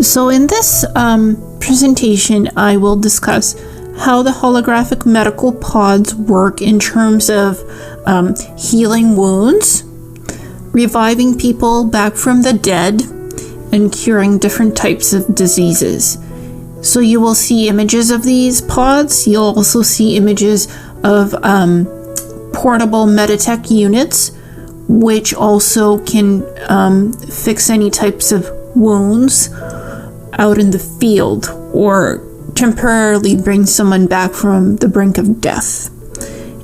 So in this presentation, I will discuss how the holographic medical pods work in terms of healing wounds, reviving people back from the dead, and curing different types of diseases. So you will see images of these pods. You'll also see images of portable Meditech units, which also can fix any types of wounds out in the field or temporarily bring someone back from the brink of death.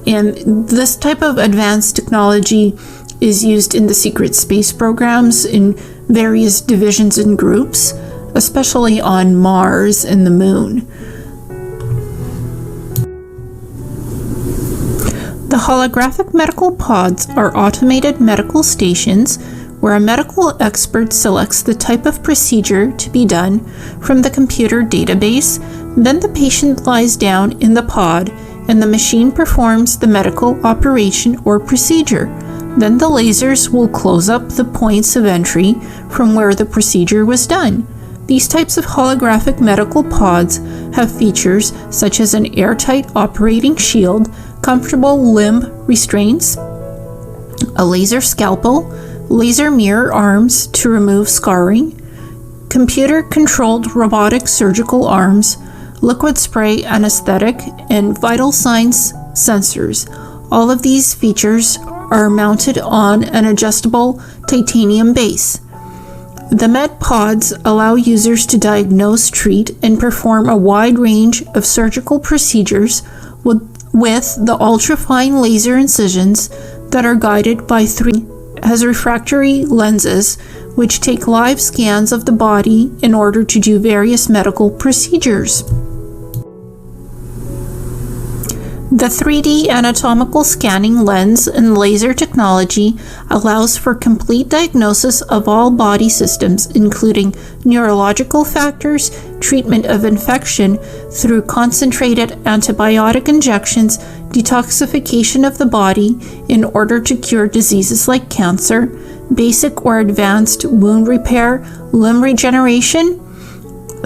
And this type of advanced technology is used in the secret space programs in various divisions and groups, especially on Mars and the Moon. The holographic medical pods are automated medical stations where a medical expert selects the type of procedure to be done from the computer database. Then the patient lies down in the pod and the machine performs the medical operation or procedure. Then the lasers will close up the points of entry from where the procedure was done. These types of holographic medical pods have features such as an airtight operating shield, comfortable limb restraints, a laser scalpel, laser mirror arms to remove scarring, computer-controlled robotic surgical arms, liquid spray anesthetic, and vital signs sensors. All of these features are mounted on an adjustable titanium base. The med pods allow users to diagnose, treat, and perform a wide range of surgical procedures with the ultrafine laser incisions that are guided by refractory lenses, which take live scans of the body in order to do various medical procedures. The 3D anatomical scanning lens and laser technology allows for complete diagnosis of all body systems, including neurological factors, treatment of infection through concentrated antibiotic injections, detoxification of the body in order to cure diseases like cancer, basic or advanced wound repair, limb regeneration,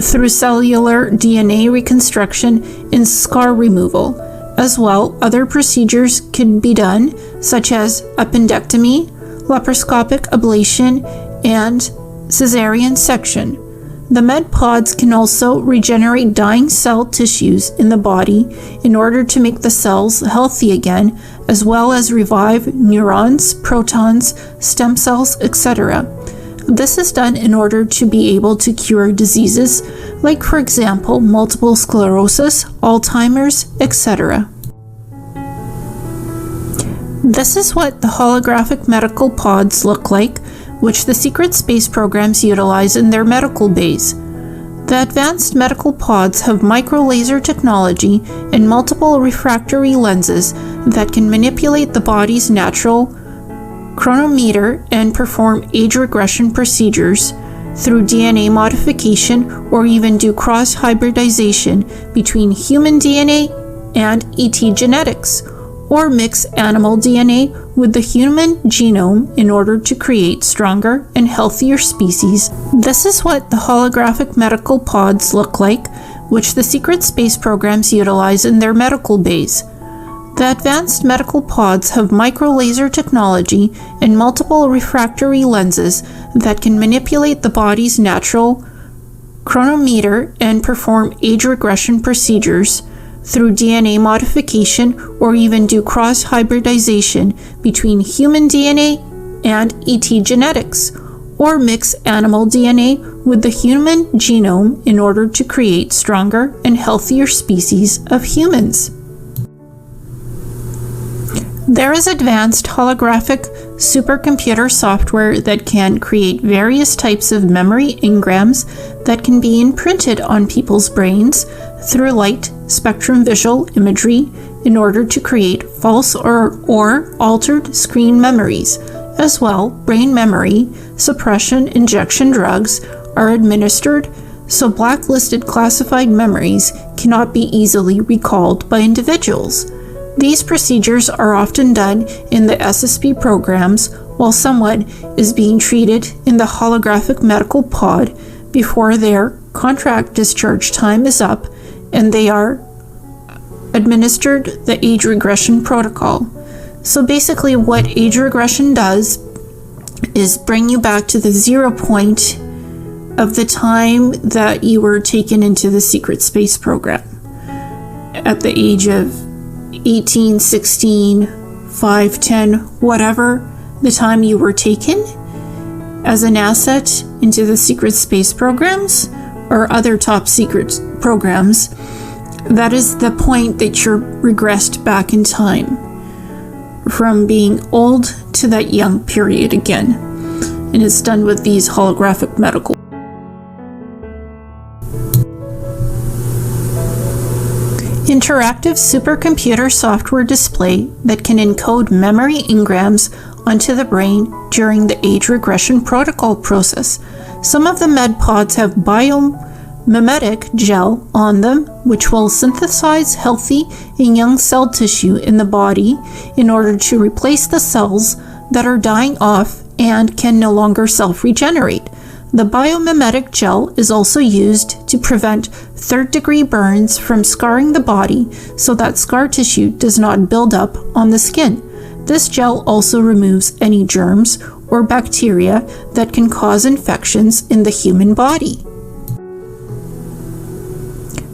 through cellular DNA reconstruction, and scar removal. As well, other procedures can be done, such as appendectomy, laparoscopic ablation, and cesarean section. The med pods can also regenerate dying cell tissues in the body in order to make the cells healthy again, as well as revive neurons, protons, stem cells, etc. This is done in order to be able to cure diseases like, for example, multiple sclerosis, Alzheimer's, etc. This is what the holographic medical pods look like, which the secret space programs utilize in their medical bays. The advanced medical pods have micro-laser technology and multiple refractory lenses that can manipulate the body's natural chronometer and perform age regression procedures through DNA modification or even do cross-hybridization between human DNA and ET genetics, or mix animal DNA with the human genome in order to create stronger and healthier species. This is what the holographic medical pods look like, which the secret space programs utilize in their medical bays. The advanced medical pods have micro-laser technology and multiple refractory lenses that can manipulate the body's natural chronometer and perform age regression procedures through DNA modification or even do cross-hybridization between human DNA and ET genetics, or mix animal DNA with the human genome in order to create stronger and healthier species of humans. There is advanced holographic supercomputer software that can create various types of memory engrams that can be imprinted on people's brains through light spectrum visual imagery in order to create false or altered screen memories. As well, brain memory suppression injection drugs are administered, so blacklisted classified memories cannot be easily recalled by individuals. These procedures are often done in the SSP programs while someone is being treated in the holographic medical pod before their contract discharge time is up, and they are administered the age regression protocol. So basically what age regression does is bring you back to the 0 point of the time that you were taken into the secret space program at the age of 18, 16, 5, 10, whatever the time you were taken as an asset into the secret space programs or other top secret programs. That is the point that you're regressed back in time from being old to that young period again. And it's done with these holographic medical. Interactive supercomputer software display that can encode memory engrams onto the brain during the age regression protocol process. Some of the med pods have biomimetic gel on them, which will synthesize healthy and young cell tissue in the body in order to replace the cells that are dying off and can no longer self-regenerate. The biomimetic gel is also used to prevent third-degree burns from scarring the body so that scar tissue does not build up on the skin. This gel also removes any germs or bacteria that can cause infections in the human body.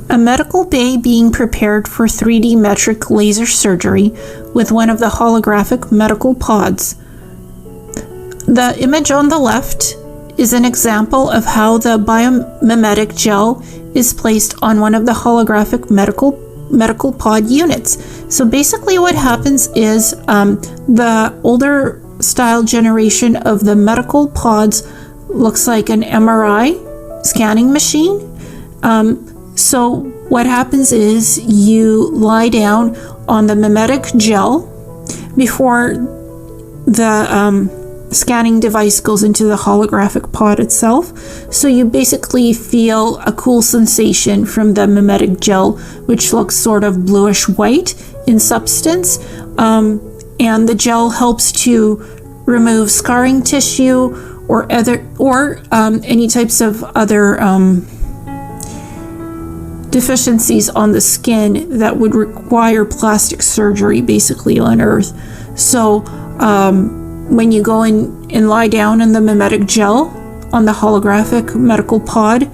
A medical bay being prepared for 3D metric laser surgery with one of the holographic medical pods. The image on the left is an example of how the biomimetic gel is placed on one of the holographic medical pod units. So basically what happens is the older style generation of the medical pods looks like an MRI scanning machine. So what happens is you lie down on the mimetic gel before the scanning device goes into the holographic pod itself. So you basically feel a cool sensation from the mimetic gel, which looks sort of bluish white in substance. And the gel helps to remove scarring tissue or any types of other deficiencies on the skin that would require plastic surgery basically on Earth. So when you go in and lie down in the mimetic gel on the holographic medical pod,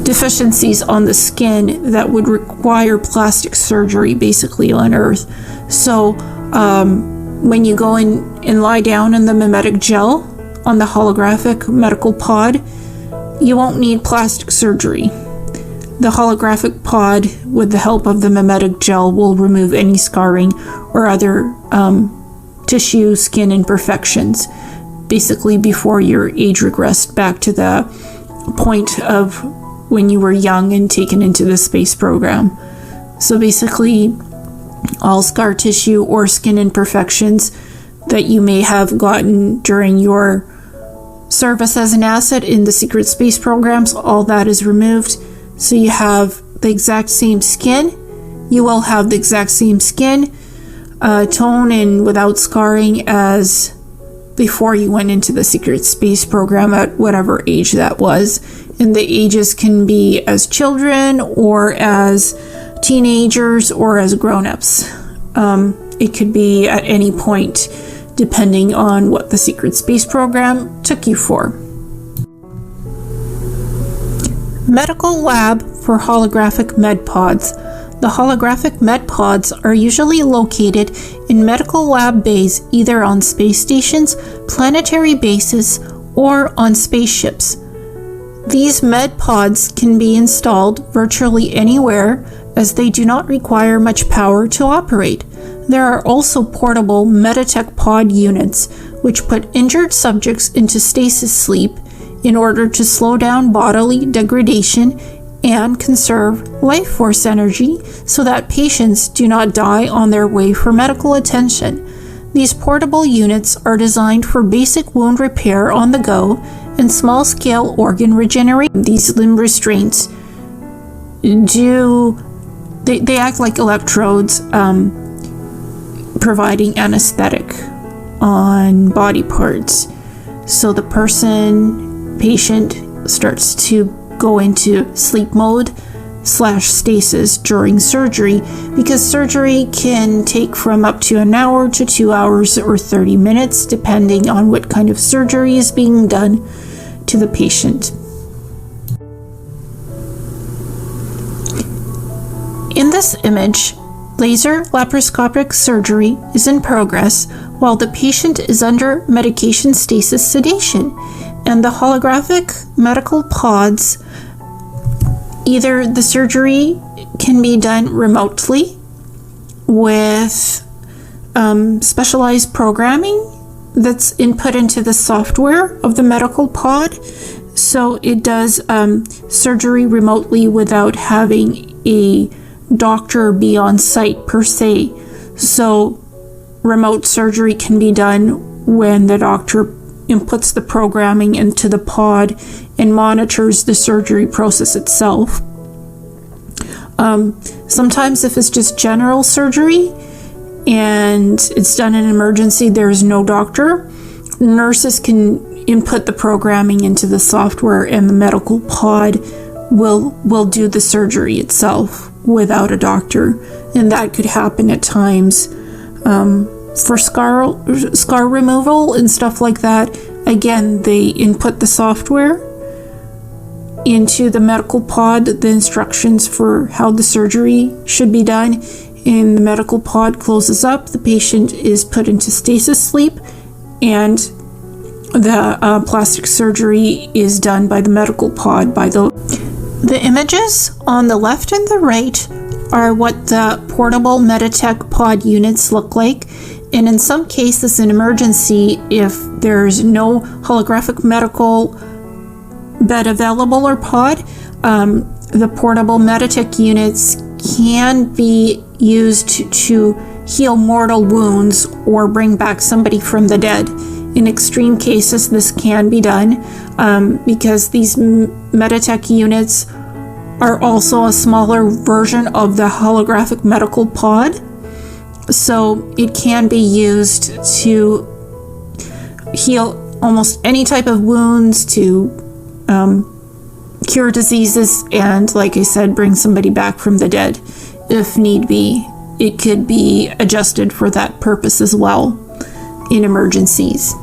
deficiencies on the skin that would require plastic surgery basically on Earth. So when you go in and lie down in the mimetic gel on the holographic medical pod, you won't need plastic surgery. The holographic pod, with the help of the mimetic gel, will remove any scarring or other tissue, skin imperfections, basically before you're age regressed back to the point of when you were young and taken into the space program. So basically, all scar tissue or skin imperfections that you may have gotten during your service as an asset in the secret space programs, all that is removed. So you have the exact same skin. You will have the exact same skin tone and without scarring as before you went into the secret space program at whatever age that was. And the ages can be as children or as teenagers or as grown-ups. It could be at any point depending on what the secret space program took you for. Medical lab for holographic med pods. The holographic med pods are usually located in medical lab bays either on space stations, planetary bases, or on spaceships. These med pods can be installed virtually anywhere as they do not require much power to operate. There are also portable Meditech pod units which put injured subjects into stasis sleep in order to slow down bodily degradation and conserve life force energy so that patients do not die on their way for medical attention. These portable units are designed for basic wound repair on the go and small-scale organ regeneration. These limb restraints they act like electrodes, providing anesthetic on body parts. So the person patient starts to go into sleep mode / stasis during surgery, because surgery can take from up to an hour to 2 hours or 30 minutes, depending on what kind of surgery is being done to the patient. In this image, laser laparoscopic surgery is in progress while the patient is under medication stasis sedation, and the holographic medical pods, either the surgery can be done remotely with specialized programming that's input into the software of the medical pod. So it does surgery remotely without having a doctor be on site per se. So remote surgery can be done when the doctor inputs the programming into the pod and monitors the surgery process itself. Sometimes if it's just general surgery and it's done in an emergency, there's no doctor, nurses can input the programming into the software and the medical pod will do the surgery itself without a doctor. And that could happen at times for scar removal and stuff like that. Again, they input the software into the medical pod, the instructions for how the surgery should be done, and the medical pod closes up, the patient is put into stasis sleep, and the plastic surgery is done by the medical pod. The images on the left and the right are what the portable Meditech pod units look like. And in some cases, in emergency, if there's no holographic medical bed available or pod, the portable Meditech units can be used to heal mortal wounds or bring back somebody from the dead. In extreme cases, this can be done because these Meditech units are also a smaller version of the holographic medical pod. So it can be used to heal almost any type of wounds, to cure diseases, and like I said, bring somebody back from the dead if need be. It could be adjusted for that purpose as well in emergencies.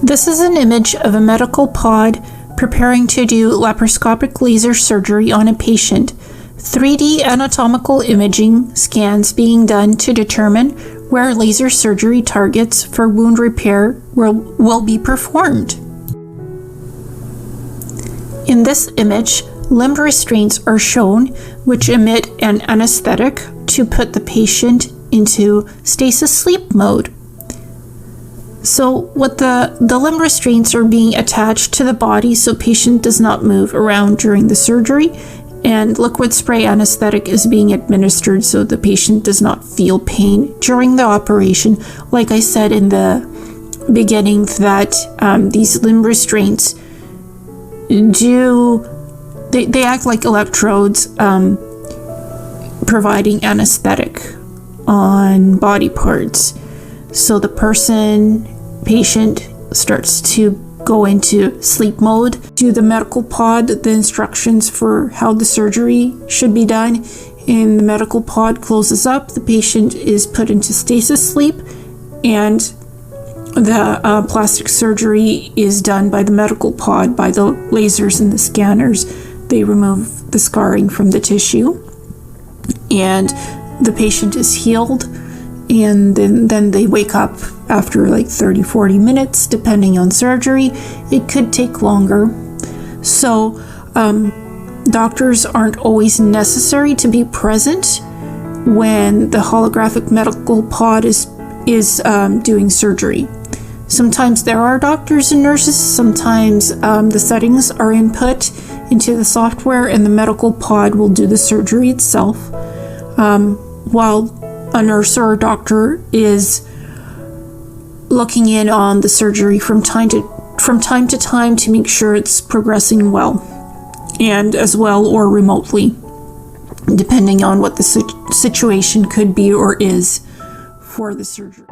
This is an image of a medical pod preparing to do laparoscopic laser surgery on a patient. 3D anatomical imaging scans being done to determine where laser surgery targets for wound repair will be performed. In this image, limb restraints are shown, which emit an anesthetic to put the patient into stasis sleep mode. So what the limb restraints are being attached to the body so patient does not move around during the surgery, and liquid spray anesthetic is being administered so the patient does not feel pain during the operation. Like I said in the beginning, that these limb restraints they act like electrodes, providing anesthetic on body parts. So the patient starts to go into sleep mode. Do the medical pod the instructions for how the surgery should be done, and the medical pod closes up, the patient is put into stasis sleep, and the plastic surgery is done by the medical pod, by the lasers and the scanners. They remove the scarring from the tissue, and the patient is healed, and then they wake up after like 30-40 minutes, depending on surgery. It could take longer. So doctors aren't always necessary to be present when the holographic medical pod is doing surgery. Sometimes there are doctors and nurses, sometimes the settings are input into the software and the medical pod will do the surgery itself, while a nurse or a doctor is looking in on the surgery from time to time to make sure it's progressing well, and as well or remotely, depending on what the situation could be or is for the surgery.